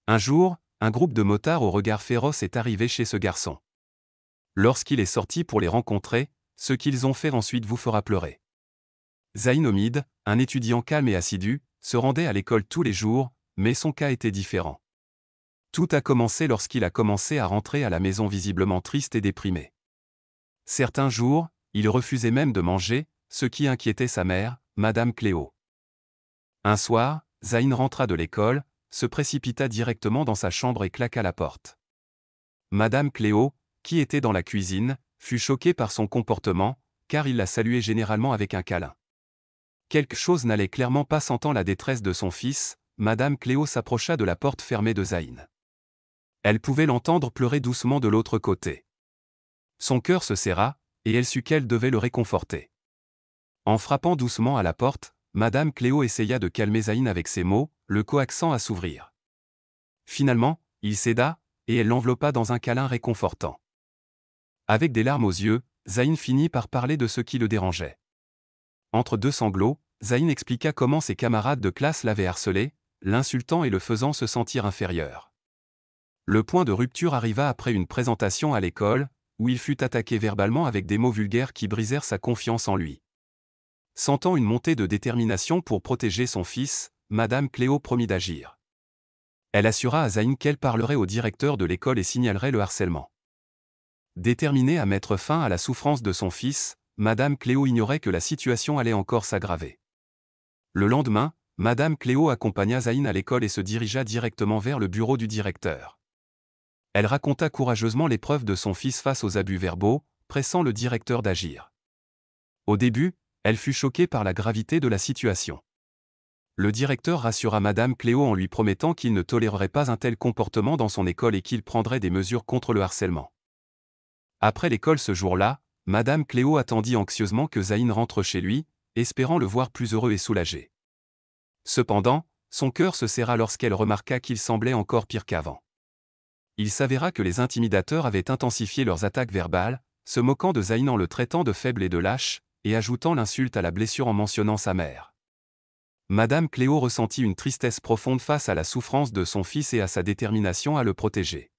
Un jour, un groupe de motards au regard féroce est arrivé chez ce garçon. Lorsqu'il est sorti pour les rencontrer, ce qu'ils ont fait ensuite vous fera pleurer. Zayn Omid, un étudiant calme et assidu, se rendait à l'école tous les jours, mais son cas était différent. Tout a commencé lorsqu'il a commencé à rentrer à la maison visiblement triste et déprimé. Certains jours, il refusait même de manger, ce qui inquiétait sa mère, Madame Cléo. Un soir, Zayn rentra de l'école, se précipita directement dans sa chambre et claqua la porte. Madame Cléo, qui était dans la cuisine, fut choquée par son comportement, car il la saluait généralement avec un câlin. Quelque chose n'allait clairement pas sentant la détresse de son fils, Madame Cléo s'approcha de la porte fermée de Zayn. Elle pouvait l'entendre pleurer doucement de l'autre côté. Son cœur se serra, et elle sut qu'elle devait le réconforter. En frappant doucement à la porte, Madame Cléo essaya de calmer Zayn avec ces mots, le coaxant à s'ouvrir. Finalement, il céda, et elle l'enveloppa dans un câlin réconfortant. Avec des larmes aux yeux, Zayn finit par parler de ce qui le dérangeait. Entre deux sanglots, Zayn expliqua comment ses camarades de classe l'avaient harcelé, l'insultant et le faisant se sentir inférieur. Le point de rupture arriva après une présentation à l'école, où il fut attaqué verbalement avec des mots vulgaires qui brisèrent sa confiance en lui. Sentant une montée de détermination pour protéger son fils, Madame Cléo promit d'agir. Elle assura à Zayn qu'elle parlerait au directeur de l'école et signalerait le harcèlement. Déterminée à mettre fin à la souffrance de son fils, Madame Cléo ignorait que la situation allait encore s'aggraver. Le lendemain, Madame Cléo accompagna Zayn à l'école et se dirigea directement vers le bureau du directeur. Elle raconta courageusement l'épreuve de son fils face aux abus verbaux, pressant le directeur d'agir. Au début, elle fut choquée par la gravité de la situation. Le directeur rassura Madame Cléo en lui promettant qu'il ne tolérerait pas un tel comportement dans son école et qu'il prendrait des mesures contre le harcèlement. Après l'école ce jour-là, Madame Cléo attendit anxieusement que Zayn rentre chez lui, espérant le voir plus heureux et soulagé. Cependant, son cœur se serra lorsqu'elle remarqua qu'il semblait encore pire qu'avant. Il s'avéra que les intimidateurs avaient intensifié leurs attaques verbales, se moquant de Zayn en le traitant de faible et de lâche, et ajoutant l'insulte à la blessure en mentionnant sa mère. Madame Cléo ressentit une tristesse profonde face à la souffrance de son fils et à sa détermination à le protéger.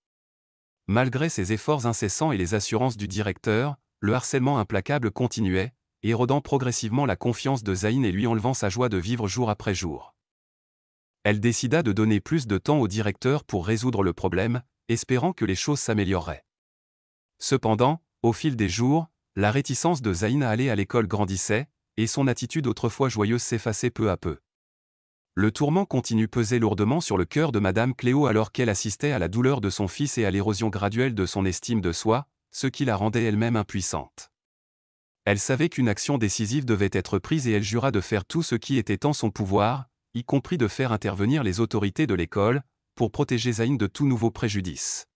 Malgré ses efforts incessants et les assurances du directeur, le harcèlement implacable continuait, érodant progressivement la confiance de Zayn et lui enlevant sa joie de vivre jour après jour. Elle décida de donner plus de temps au directeur pour résoudre le problème, espérant que les choses s'amélioreraient. Cependant, au fil des jours, la réticence de Zayn à aller à l'école grandissait, et son attitude autrefois joyeuse s'effaçait peu à peu. Le tourment continu pesait lourdement sur le cœur de Madame Cléo alors qu'elle assistait à la douleur de son fils et à l'érosion graduelle de son estime de soi, ce qui la rendait elle-même impuissante. Elle savait qu'une action décisive devait être prise et elle jura de faire tout ce qui était en son pouvoir, y compris de faire intervenir les autorités de l'école, pour protéger Zayn de tout nouveau préjudice.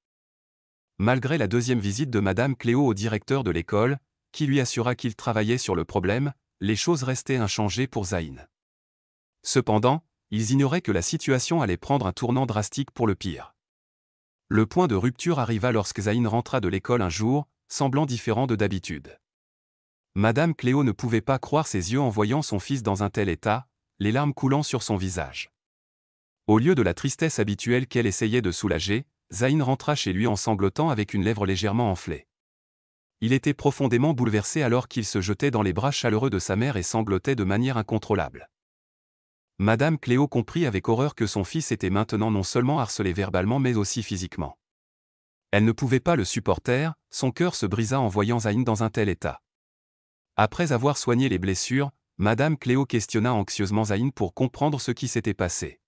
Malgré la deuxième visite de Madame Cléo au directeur de l'école, qui lui assura qu'il travaillait sur le problème, les choses restaient inchangées pour Zayn. Cependant, ils ignoraient que la situation allait prendre un tournant drastique pour le pire. Le point de rupture arriva lorsque Zayn rentra de l'école un jour, semblant différent de d'habitude. Madame Cléo ne pouvait pas croire ses yeux en voyant son fils dans un tel état, les larmes coulant sur son visage. Au lieu de la tristesse habituelle qu'elle essayait de soulager, Zayn rentra chez lui en sanglotant avec une lèvre légèrement enflée. Il était profondément bouleversé alors qu'il se jetait dans les bras chaleureux de sa mère et sanglotait de manière incontrôlable. Madame Cléo comprit avec horreur que son fils était maintenant non seulement harcelé verbalement mais aussi physiquement. Elle ne pouvait pas le supporter, son cœur se brisa en voyant Zayn dans un tel état. Après avoir soigné les blessures, Madame Cléo questionna anxieusement Zayn pour comprendre ce qui s'était passé.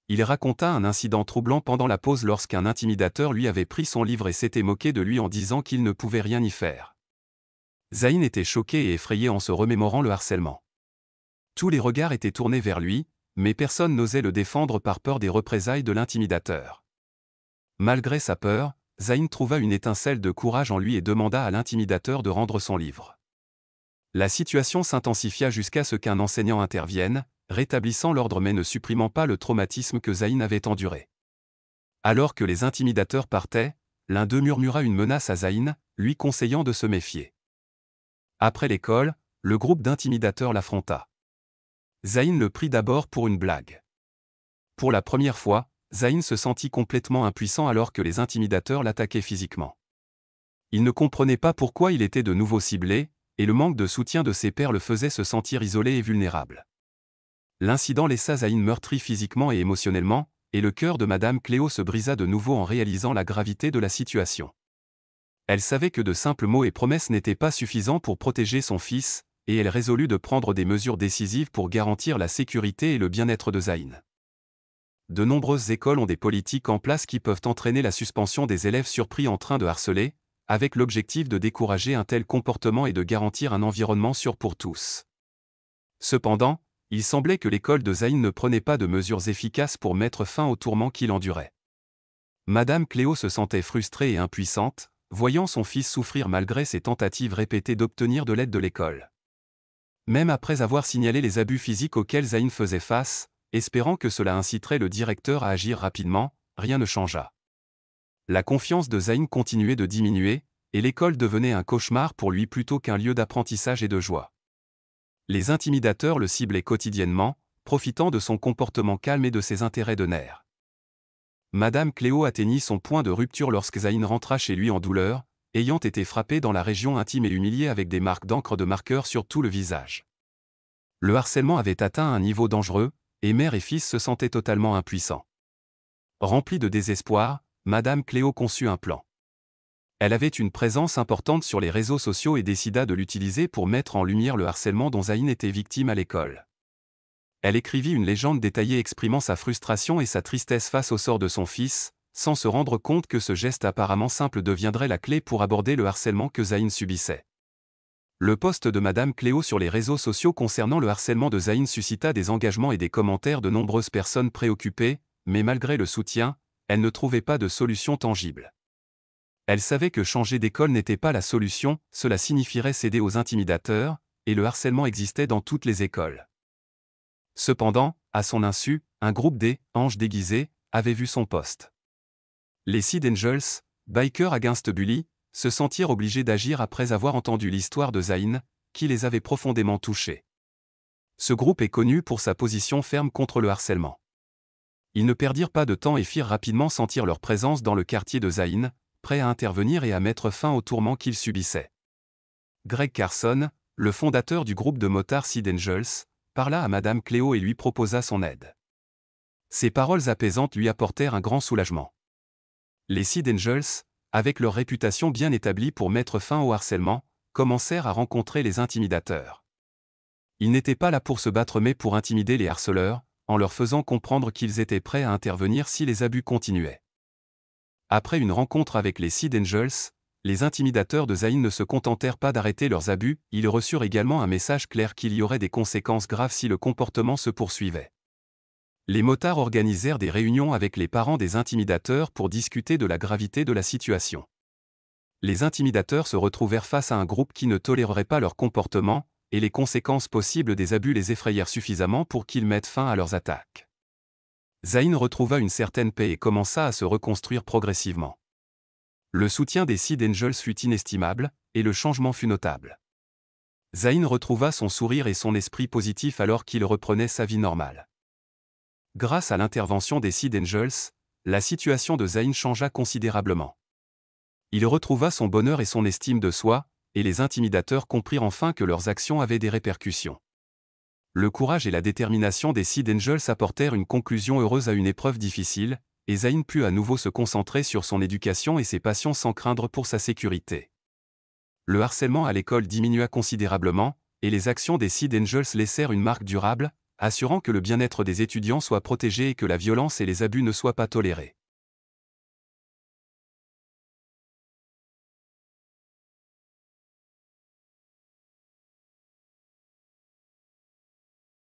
Il raconta un incident troublant pendant la pause lorsqu'un intimidateur lui avait pris son livre et s'était moqué de lui en disant qu'il ne pouvait rien y faire. Zayn était choqué et effrayé en se remémorant le harcèlement. Tous les regards étaient tournés vers lui, mais personne n'osait le défendre par peur des représailles de l'intimidateur. Malgré sa peur, Zayn trouva une étincelle de courage en lui et demanda à l'intimidateur de rendre son livre. La situation s'intensifia jusqu'à ce qu'un enseignant intervienne, rétablissant l'ordre mais ne supprimant pas le traumatisme que Zayn avait enduré. Alors que les intimidateurs partaient, l'un d'eux murmura une menace à Zayn, lui conseillant de se méfier. Après l'école, le groupe d'intimidateurs l'affronta. Zayn le prit d'abord pour une blague. Pour la première fois, Zayn se sentit complètement impuissant alors que les intimidateurs l'attaquaient physiquement. Il ne comprenait pas pourquoi il était de nouveau ciblé, et le manque de soutien de ses pairs le faisait se sentir isolé et vulnérable. L'incident laissa Zayn meurtri physiquement et émotionnellement, et le cœur de Madame Cléo se brisa de nouveau en réalisant la gravité de la situation. Elle savait que de simples mots et promesses n'étaient pas suffisants pour protéger son fils, et elle résolut de prendre des mesures décisives pour garantir la sécurité et le bien-être de Zayn. De nombreuses écoles ont des politiques en place qui peuvent entraîner la suspension des élèves surpris en train de harceler, avec l'objectif de décourager un tel comportement et de garantir un environnement sûr pour tous. Cependant, il semblait que l'école de Zayn ne prenait pas de mesures efficaces pour mettre fin aux tourments qu'il endurait. Madame Cléo se sentait frustrée et impuissante, voyant son fils souffrir malgré ses tentatives répétées d'obtenir de l'aide de l'école. Même après avoir signalé les abus physiques auxquels Zayn faisait face, espérant que cela inciterait le directeur à agir rapidement, rien ne changea. La confiance de Zayn continuait de diminuer, et l'école devenait un cauchemar pour lui plutôt qu'un lieu d'apprentissage et de joie. Les intimidateurs le ciblaient quotidiennement, profitant de son comportement calme et de ses intérêts de nerfs. Madame Cléo atteignit son point de rupture lorsque Zayn rentra chez lui en douleur, ayant été frappé dans la région intime et humilié avec des marques d'encre de marqueur sur tout le visage. Le harcèlement avait atteint un niveau dangereux, et mère et fils se sentaient totalement impuissants. Remplie de désespoir, Madame Cléo conçut un plan. Elle avait une présence importante sur les réseaux sociaux et décida de l'utiliser pour mettre en lumière le harcèlement dont Zayn était victime à l'école. Elle écrivit une légende détaillée exprimant sa frustration et sa tristesse face au sort de son fils, sans se rendre compte que ce geste apparemment simple deviendrait la clé pour aborder le harcèlement que Zayn subissait. Le post de Madame Cléo sur les réseaux sociaux concernant le harcèlement de Zayn suscita des engagements et des commentaires de nombreuses personnes préoccupées, mais malgré le soutien, elle ne trouvait pas de solution tangible. Elle savait que changer d'école n'était pas la solution, cela signifierait céder aux intimidateurs, et le harcèlement existait dans toutes les écoles. Cependant, à son insu, un groupe des « anges déguisés » avait vu son post. Les Seed Angels, Bikers Against Bully, se sentirent obligés d'agir après avoir entendu l'histoire de Zayn, qui les avait profondément touchés. Ce groupe est connu pour sa position ferme contre le harcèlement. Ils ne perdirent pas de temps et firent rapidement sentir leur présence dans le quartier de Zayn, prêts à intervenir et à mettre fin aux tourments qu'ils subissaient. Greg Carson, le fondateur du groupe de motards Seed Angels, parla à Madame Cléo et lui proposa son aide. Ces paroles apaisantes lui apportèrent un grand soulagement. Les Seed Angels, avec leur réputation bien établie pour mettre fin au harcèlement, commencèrent à rencontrer les intimidateurs. Ils n'étaient pas là pour se battre mais pour intimider les harceleurs, en leur faisant comprendre qu'ils étaient prêts à intervenir si les abus continuaient. Après une rencontre avec les Seed Angels, les intimidateurs de Zayn ne se contentèrent pas d'arrêter leurs abus, ils reçurent également un message clair qu'il y aurait des conséquences graves si le comportement se poursuivait. Les motards organisèrent des réunions avec les parents des intimidateurs pour discuter de la gravité de la situation. Les intimidateurs se retrouvèrent face à un groupe qui ne tolérerait pas leur comportement, et les conséquences possibles des abus les effrayèrent suffisamment pour qu'ils mettent fin à leurs attaques. Zayn retrouva une certaine paix et commença à se reconstruire progressivement. Le soutien des Seed Angels fut inestimable, et le changement fut notable. Zayn retrouva son sourire et son esprit positif alors qu'il reprenait sa vie normale. Grâce à l'intervention des Seed Angels, la situation de Zayn changea considérablement. Il retrouva son bonheur et son estime de soi, et les intimidateurs comprirent enfin que leurs actions avaient des répercussions. Le courage et la détermination des Seed Angels apportèrent une conclusion heureuse à une épreuve difficile, et Zayn put à nouveau se concentrer sur son éducation et ses passions sans craindre pour sa sécurité. Le harcèlement à l'école diminua considérablement, et les actions des Seed Angels laissèrent une marque durable, assurant que le bien-être des étudiants soit protégé et que la violence et les abus ne soient pas tolérés.